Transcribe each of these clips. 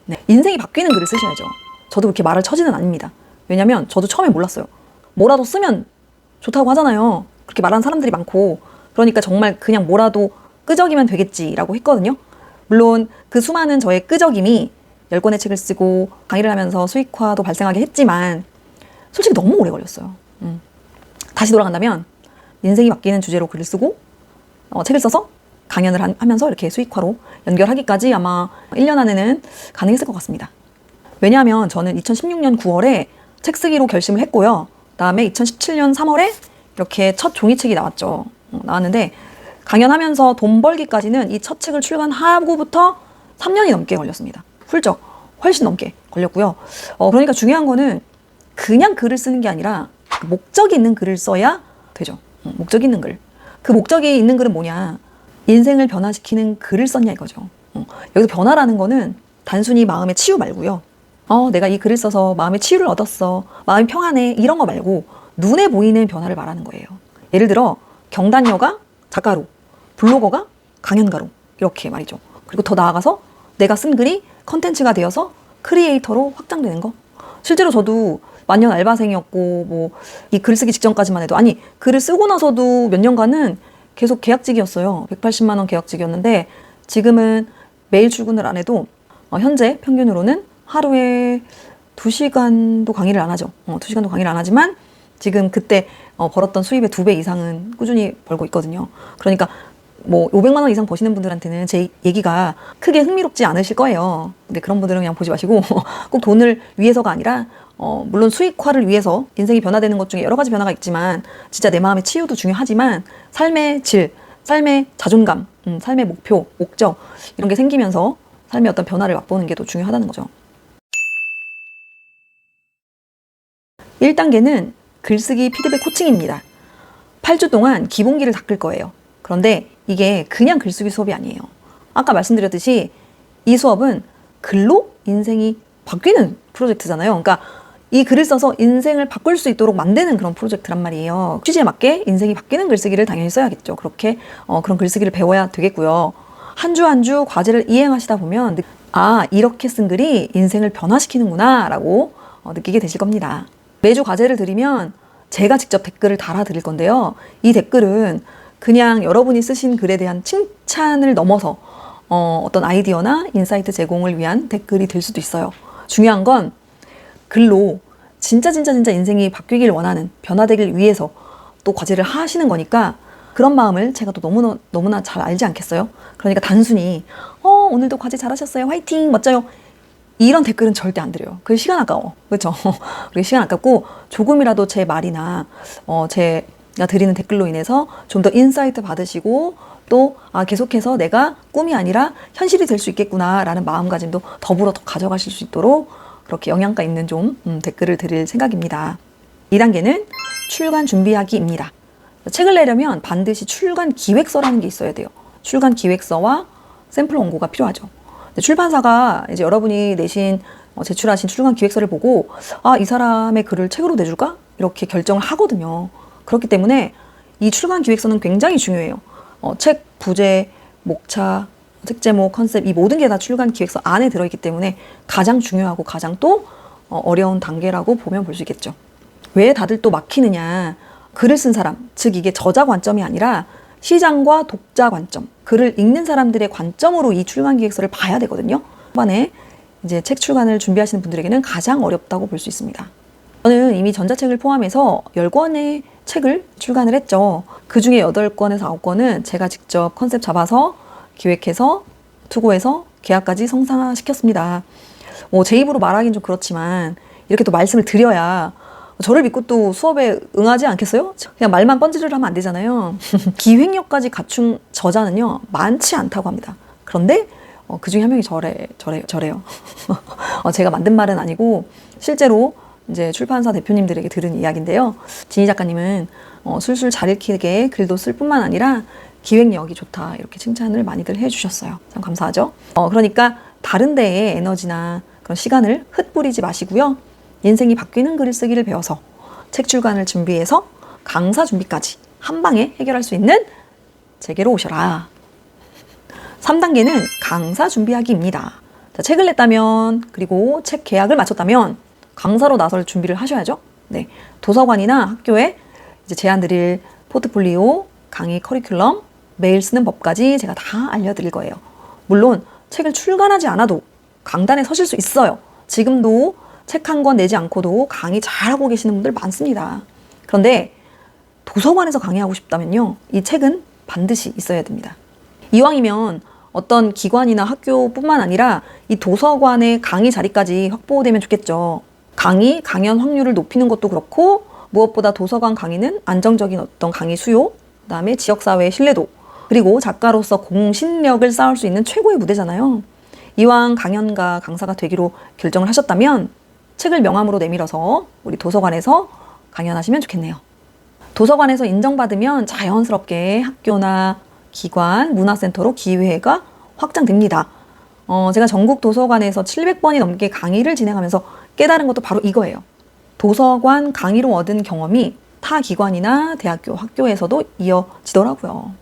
네. 인생이 바뀌는 글을 쓰셔야죠. 저도 그렇게 말할 처지는 아닙니다. 왜냐면 저도 처음에 몰랐어요. 뭐라도 쓰면 좋다고 하잖아요. 그렇게 말하는 사람들이 많고, 그러니까 정말 그냥 뭐라도 끄적이면 되겠지라고 했거든요. 물론 그 수많은 저의 끄적임이 10권의 책을 쓰고 강의를 하면서 수익화도 발생하게 했지만 솔직히 너무 오래 걸렸어요. 다시 돌아간다면 인생이 바뀌는 주제로 글을 쓰고 책을 써서 강연을 하면서 이렇게 수익화로 연결하기까지 아마 1년 안에는 가능했을 것 같습니다. 왜냐하면 저는 2016년 9월에 책 쓰기로 결심을 했고요. 그다음에 2017년 3월에 이렇게 첫 종이책이 나왔죠. 나왔는데 강연하면서 돈 벌기까지는 이 첫 책을 출간하고부터 3년이 넘게 걸렸습니다. 훌쩍 훨씬 넘게 걸렸고요. 그러니까 중요한 거는 그냥 글을 쓰는 게 아니라 목적이 있는 글을 써야 되죠. 목적이 있는 글. 그 목적이 있는 글은 뭐냐? 인생을 변화시키는 글을 썼냐 이거죠. 여기서 변화라는 거는 단순히 마음의 치유 말고요. 내가 이 글을 써서 마음의 치유를 얻었어. 마음이 평안해. 이런 거 말고 눈에 보이는 변화를 말하는 거예요. 예를 들어 경단녀가 작가로, 블로거가 강연가로 이렇게 말이죠. 그리고 더 나아가서 내가 쓴 글이 컨텐츠가 되어서 크리에이터로 확장되는 거. 실제로 저도 만년 알바생이었고 뭐 이 글 쓰기 직전까지만 해도 아니 글을 쓰고 나서도 몇 년간은 계속 계약직이었어요. 180만 원 계약직이었는데 지금은 매일 출근을 안 해도 현재 평균으로는 하루에 2시간도 강의를 안 하죠. 2시간도 강의를 안 하지만 지금 그때 벌었던 수입의 2배 이상은 꾸준히 벌고 있거든요. 그러니까 뭐 500만 원 이상 버시는 분들한테는 제 얘기가 크게 흥미롭지 않으실 거예요. 근데 그런 분들은 그냥 보지 마시고 꼭 돈을 위해서가 아니라 물론 수익화를 위해서 인생이 변화되는 것 중에 여러 가지 변화가 있지만 진짜 내 마음의 치유도 중요하지만 삶의 질, 삶의 자존감, 삶의 목표, 목적 이런 게 생기면서 삶의 어떤 변화를 맛보는 게 더 중요하다는 거죠. 1단계는 글쓰기 피드백 코칭입니다. 8주 동안 기본기를 닦을 거예요. 그런데 이게 그냥 글쓰기 수업이 아니에요. 아까 말씀드렸듯이 이 수업은 글로 인생이 바뀌는 프로젝트잖아요. 그러니까 이 글을 써서 인생을 바꿀 수 있도록 만드는 그런 프로젝트란 말이에요. 취지에 맞게 인생이 바뀌는 글쓰기를 당연히 써야겠죠. 그렇게 그런 글쓰기를 배워야 되겠고요. 한 주 한 주 과제를 이행하시다 보면 이렇게 쓴 글이 인생을 변화시키는구나 라고 느끼게 되실 겁니다. 매주 과제를 드리면 제가 직접 댓글을 달아드릴 건데요. 이 댓글은 그냥 여러분이 쓰신 글에 대한 칭찬을 넘어서 어떤 아이디어나 인사이트 제공을 위한 댓글이 될 수도 있어요. 중요한 건 글로 진짜 인생이 바뀌길 원하는, 변화되길 위해서 또 과제를 하시는 거니까 그런 마음을 제가 또 너무나 잘 알지 않겠어요? 그러니까 단순히 오늘도 과제 잘하셨어요. 화이팅! 멋져요. 이런 댓글은 절대 안 드려요. 그게 시간 아까워. 그렇죠? 그게 시간 아깝고 조금이라도 제 말이나 제가 드리는 댓글로 인해서 좀 더 인사이트 받으시고 또 계속해서 내가 꿈이 아니라 현실이 될 수 있겠구나라는 마음가짐도 더불어 더 가져가실 수 있도록 그렇게 영양가 있는 좀 댓글을 드릴 생각입니다. 2단계는 출간 준비하기입니다. 책을 내려면 반드시 출간 기획서라는 게 있어야 돼요. 출간 기획서와 샘플 원고가 필요하죠. 출판사가 이제 여러분이 제출하신 출간 기획서를 보고 이 사람의 글을 책으로 내줄까? 이렇게 결정을 하거든요. 그렇기 때문에 이 출간 기획서는 굉장히 중요해요. 책 부제, 목차, 책 제목, 컨셉 이 모든 게 다 출간 기획서 안에 들어있기 때문에 가장 중요하고 가장 또 어려운 단계라고 보면 볼 수 있겠죠. 왜 다들 또 막히느냐? 글을 쓴 사람, 즉 이게 저자 관점이 아니라 시장과 독자 관점, 글을 읽는 사람들의 관점으로 이 출간 기획서를 봐야 되거든요. 초반에 이제 책 출간을 준비하시는 분들에게는 가장 어렵다고 볼 수 있습니다. 저는 이미 전자책을 포함해서 10권의 책을 출간을 했죠. 그 중에 8권에서 9권은 제가 직접 컨셉 잡아서 기획해서 투고해서 계약까지 성사시켰습니다. 제 입으로 말하긴 좀 그렇지만 이렇게 또 말씀을 드려야 저를 믿고 또 수업에 응하지 않겠어요? 그냥 말만 번지르르 하면 안 되잖아요. 기획력까지 갖춘 저자는요 많지 않다고 합니다. 그런데 그 중에 한 명이 저래요. 제가 만든 말은 아니고 실제로 이제 출판사 대표님들에게 들은 이야기인데요. 진희 작가님은 술술 잘 읽히게 글도 쓸 뿐만 아니라 기획력이 좋다 이렇게 칭찬을 많이들 해주셨어요. 참 감사하죠. 그러니까 다른 데에 에너지나 그런 시간을 흩뿌리지 마시고요. 인생이 바뀌는 글을 쓰기를 배워서 책 출간을 준비해서 강사 준비까지 한 방에 해결할 수 있는 제게로 오셔라. 3단계는 강사 준비하기입니다. 자, 책을 냈다면, 그리고 책 계약을 마쳤다면 강사로 나설 준비를 하셔야죠. 네, 도서관이나 학교에 이제 제안 드릴 포트폴리오, 강의 커리큘럼, 매일 쓰는 법까지 제가 다 알려드릴 거예요. 물론 책을 출간하지 않아도 강단에 서실 수 있어요. 지금도 책 한 권 내지 않고도 강의 잘하고 계시는 분들 많습니다. 그런데 도서관에서 강의하고 싶다면요, 이 책은 반드시 있어야 됩니다. 이왕이면 어떤 기관이나 학교뿐만 아니라 이 도서관의 강의 자리까지 확보되면 좋겠죠. 강의, 강연 확률을 높이는 것도 그렇고, 무엇보다 도서관 강의는 안정적인 어떤 강의 수요, 그다음에 지역사회의 신뢰도, 그리고 작가로서 공신력을 쌓을 수 있는 최고의 무대잖아요. 이왕 강연가, 강사가 되기로 결정을 하셨다면 책을 명함으로 내밀어서 우리 도서관에서 강연하시면 좋겠네요. 도서관에서 인정받으면 자연스럽게 학교나 기관, 문화센터로 기회가 확장됩니다. 제가 전국 도서관에서 700번이 넘게 강의를 진행하면서 깨달은 것도 바로 이거예요. 도서관 강의로 얻은 경험이 타 기관이나 대학교, 학교에서도 이어지더라고요.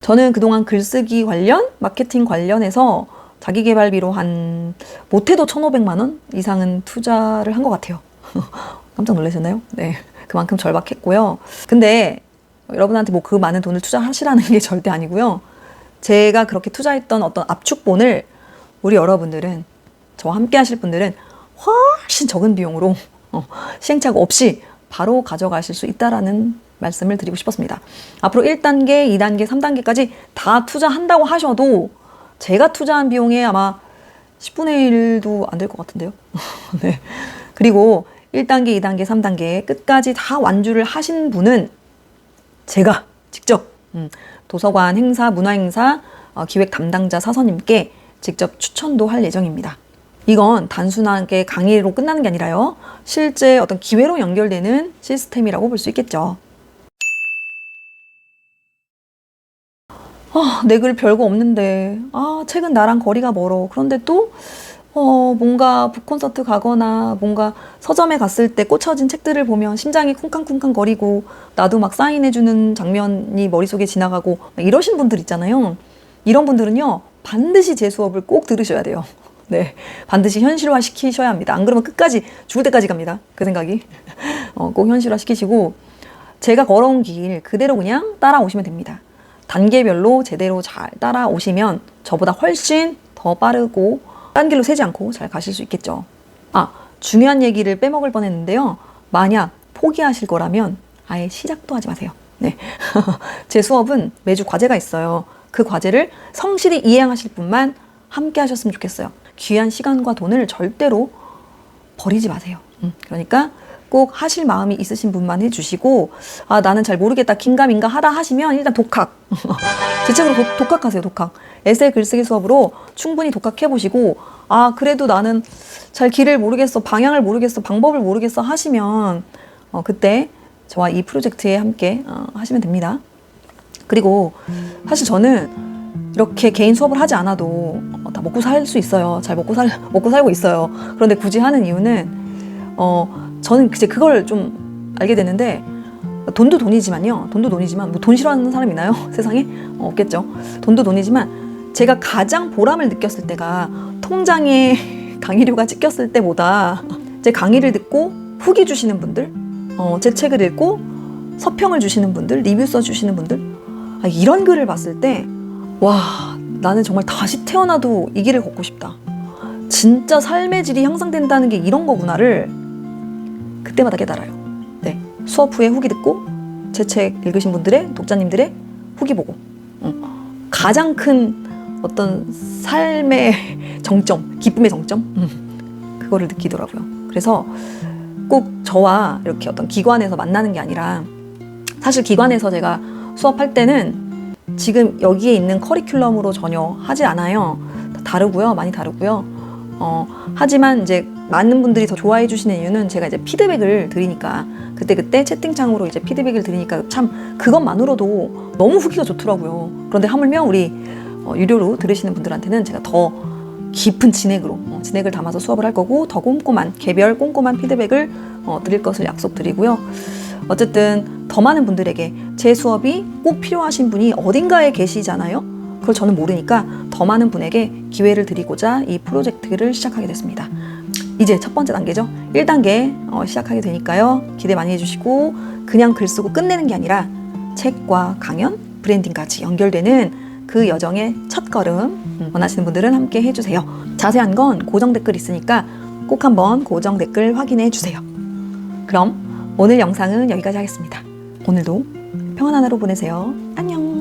저는 그동안 글쓰기 관련, 마케팅 관련해서 자기계발비로 한 못해도 1,500만 원 이상은 투자를 한 것 같아요. 깜짝 놀라셨나요? 네, 그만큼 절박했고요. 근데 여러분한테 뭐 그 많은 돈을 투자하시라는 게 절대 아니고요. 제가 그렇게 투자했던 어떤 압축본을 우리 여러분들은, 저와 함께 하실 분들은 훨씬 적은 비용으로 시행착오 없이 바로 가져가실 수 있다라는 말씀을 드리고 싶었습니다. 앞으로 1단계, 2단계, 3단계까지 다 투자한다고 하셔도 제가 투자한 비용에 아마 10분의 1도 안 될 것 같은데요. 네. 그리고 1단계, 2단계, 3단계 끝까지 다 완주를 하신 분은 제가 직접 도서관 행사, 문화행사 기획 담당자 사서님께 직접 추천도 할 예정입니다. 이건 단순하게 강의로 끝나는 게 아니라요, 실제 어떤 기회로 연결되는 시스템이라고 볼 수 있겠죠. 내 글 별거 없는데, 책은 나랑 거리가 멀어. 그런데 또 뭔가 북콘서트 가거나 뭔가 서점에 갔을 때 꽂혀진 책들을 보면 심장이 쿵쾅쿵쾅 거리고, 나도 막 사인해주는 장면이 머릿속에 지나가고 이러신 분들 있잖아요. 이런 분들은요, 반드시 제 수업을 꼭 들으셔야 돼요. 네, 반드시 현실화 시키셔야 합니다. 안 그러면 끝까지, 죽을 때까지 갑니다. 그 생각이. 꼭 현실화 시키시고, 제가 걸어온 길 그대로 그냥 따라오시면 됩니다. 단계별로 제대로 잘 따라오시면 저보다 훨씬 더 빠르고 딴 길로 새지 않고 잘 가실 수 있겠죠. 중요한 얘기를 빼먹을 뻔했는데요. 만약 포기하실 거라면 아예 시작도 하지 마세요. 네. 제 수업은 매주 과제가 있어요. 그 과제를 성실히 이행하실 분만 함께 하셨으면 좋겠어요. 귀한 시간과 돈을 절대로 버리지 마세요. 그러니까 꼭 하실 마음이 있으신 분만 해주시고, 나는 잘 모르겠다, 긴가민가 하다 하시면 일단 독학. 제 책으로 독학하세요. 독학. 에세이 글쓰기 수업으로 충분히 독학해보시고, 그래도 나는 잘 길을 모르겠어, 방향을 모르겠어, 방법을 모르겠어 하시면 그때 저와 이 프로젝트에 함께 하시면 됩니다. 그리고 사실 저는 이렇게 개인 수업을 하지 않아도 다 먹고 살 수 있어요. 잘 먹고 살고 있어요. 그런데 굳이 하는 이유는 저는 이제 그걸 좀 알게 됐는데, 돈도 돈이지만요. 돈도 돈이지만 뭐 돈 싫어하는 사람 있나요? 세상에? 없겠죠. 돈도 돈이지만 제가 가장 보람을 느꼈을 때가 통장에 강의료가 찍혔을 때보다 제 강의를 듣고 후기 주시는 분들, 제 책을 읽고 서평을 주시는 분들, 리뷰 써주시는 분들, 이런 글을 봤을 때 와, 나는 정말 다시 태어나도 이 길을 걷고 싶다. 진짜 삶의 질이 향상된다는 게 이런 거구나를 그때마다 깨달아요. 네, 수업 후에 후기 듣고 제 책 읽으신 분들의, 독자님들의 후기 보고 가장 큰 어떤 삶의 정점, 기쁨의 정점, 그거를 느끼더라고요. 그래서 꼭 저와 이렇게 어떤 기관에서 만나는 게 아니라, 사실 기관에서 제가 수업할 때는 지금 여기에 있는 커리큘럼으로 전혀 하지 않아요. 다르고요, 많이 다르고요. 하지만 이제 많은 분들이 더 좋아해 주시는 이유는 제가 이제 피드백을 드리니까, 그때 채팅창으로 이제 피드백을 드리니까 참 그것만으로도 너무 후기가 좋더라고요. 그런데 하물며 우리 유료로 들으시는 분들한테는 제가 더 깊은 진액을 담아서 수업을 할 거고, 더 꼼꼼한, 개별 꼼꼼한 피드백을 드릴 것을 약속드리고요. 어쨌든 더 많은 분들에게 제 수업이 꼭 필요하신 분이 어딘가에 계시잖아요. 그걸 저는 모르니까 더 많은 분에게 기회를 드리고자 이 프로젝트를 시작하게 됐습니다. 이제 첫 번째 단계죠. 1단계 시작하게 되니까요. 기대 많이 해주시고 그냥 글 쓰고 끝내는 게 아니라 책과 강연, 브랜딩까지 연결되는 그 여정의 첫 걸음 원하시는 분들은 함께 해주세요. 자세한 건 고정 댓글 있으니까 꼭 한번 고정 댓글 확인해 주세요. 그럼 오늘 영상은 여기까지 하겠습니다. 오늘도 평안한 하루 보내세요. 안녕.